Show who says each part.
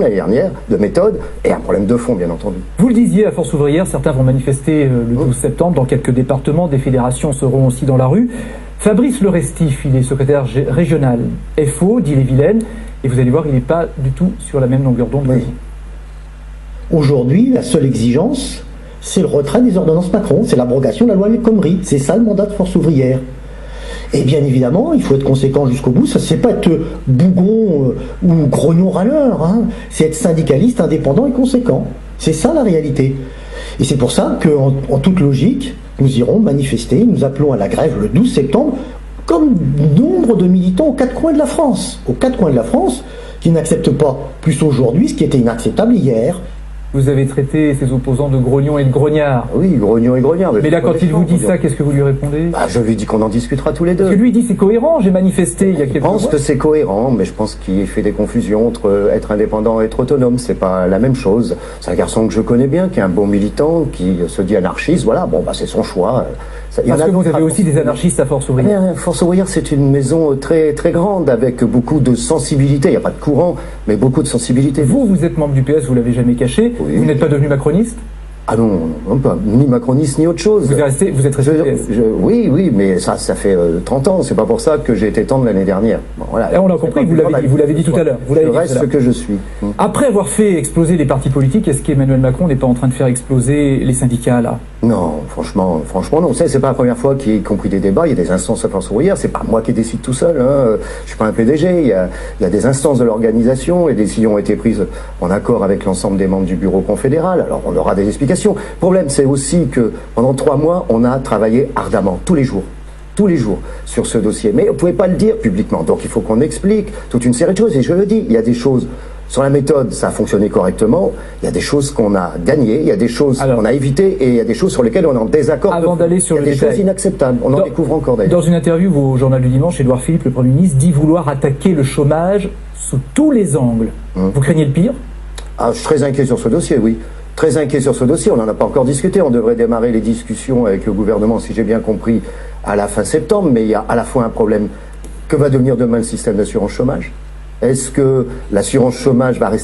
Speaker 1: l'année dernière, de méthode, et un problème de fond, bien entendu.
Speaker 2: Vous le disiez, à Force ouvrière, certains vont manifester le 12 septembre dans quelques départements, des fédérations seront aussi dans la rue. Fabrice Le Restif, il est secrétaire régional FO d'Ille-et-Vilaine, et vous allez voir, il n'est pas du tout sur la même longueur d'onde.
Speaker 3: Oui. Aujourd'hui, la seule exigence, c'est le retrait des ordonnances Macron, c'est l'abrogation de la loi El Khomri. C'est ça le mandat de Force ouvrière. Et bien évidemment, il faut être conséquent jusqu'au bout. Ça, c'est pas être bougon ou grognon râleur, hein. C'est être syndicaliste, indépendant et conséquent. C'est ça la réalité. Et c'est pour ça qu'en toute logique, nous irons manifester, nous appelons à la grève le 12 septembre, comme nombre de militants aux quatre coins de la France. Aux quatre coins de la France, qui n'acceptent pas plus aujourd'hui ce qui était inacceptable hier.
Speaker 2: Vous avez traité ses opposants de grognons et de grognards.
Speaker 1: Oui, grognons et grognards.
Speaker 2: Mais là, quand il vous dit ça, qu'est-ce que vous lui répondez?
Speaker 1: Je lui dis qu'on en discutera tous les deux.
Speaker 2: Parce que lui, il dit c'est cohérent, j'ai manifesté il y a quelques mois.
Speaker 1: Je pense que c'est cohérent, mais je pense qu'il fait des confusions entre être indépendant et être autonome. C'est pas la même chose. C'est un garçon que je connais bien, qui est un bon militant, qui se dit anarchiste. Voilà, bon, c'est son choix.
Speaker 2: Parce que vous avez aussi des anarchistes à Force ouvrière.
Speaker 1: Force ouvrière, c'est une maison très, très grande, avec beaucoup de sensibilité. Il n'y a pas de courant, mais beaucoup de sensibilité.
Speaker 2: Vous êtes membre du PS, vous l'avez jamais caché. Oui. Vous n'êtes pas devenu macroniste?
Speaker 1: Ah non, pas ni macroniste ni autre chose.
Speaker 2: Vous êtes resté PS.
Speaker 1: Oui, mais ça fait 30 ans. C'est pas pour ça que j'ai été tendre l'année dernière. Bon, voilà.
Speaker 2: Et on l'a compris, vous l'avez dit tout à l'heure.
Speaker 1: Je reste ce que je suis.
Speaker 2: Après avoir fait exploser les partis politiques, est-ce qu'Emmanuel Macron n'est pas en train de faire exploser les syndicats, là? Non,
Speaker 1: franchement non. C'est pas la première fois qu'il y a compris des débats. Il y a des instances à Force ouvrière. C'est pas moi qui décide tout seul. Hein. Je suis pas un PDG. Il y a des instances de l'organisation. Les décisions ont été prises en accord avec l'ensemble des membres du bureau confédéral. Alors on aura des explications. Le problème, c'est aussi que pendant 3 mois, on a travaillé ardemment, tous les jours, sur ce dossier. Mais on ne pouvait pas le dire publiquement. Donc il faut qu'on explique toute une série de choses. Et je le dis, il y a des choses sur la méthode, ça a fonctionné correctement. Il y a des choses qu'on a gagnées, il y a des choses qu'on a évitées, et il y a des choses sur lesquelles on est en désaccord.
Speaker 2: Avant d'aller sur le détail,
Speaker 1: il y a des choses inacceptables. On en découvre encore d'ailleurs.
Speaker 2: Dans une interview au Journal du Dimanche, Édouard Philippe, le Premier ministre, dit vouloir attaquer le chômage sous tous les angles. Vous craignez le pire?
Speaker 1: Je suis très inquiet sur ce dossier, oui. Très inquiet sur ce dossier, on n'en a pas encore discuté, on devrait démarrer les discussions avec le gouvernement, si j'ai bien compris, à la fin septembre, mais il y a à la fois un problème, que va devenir demain le système d'assurance chômage? Est-ce que l'assurance chômage va rester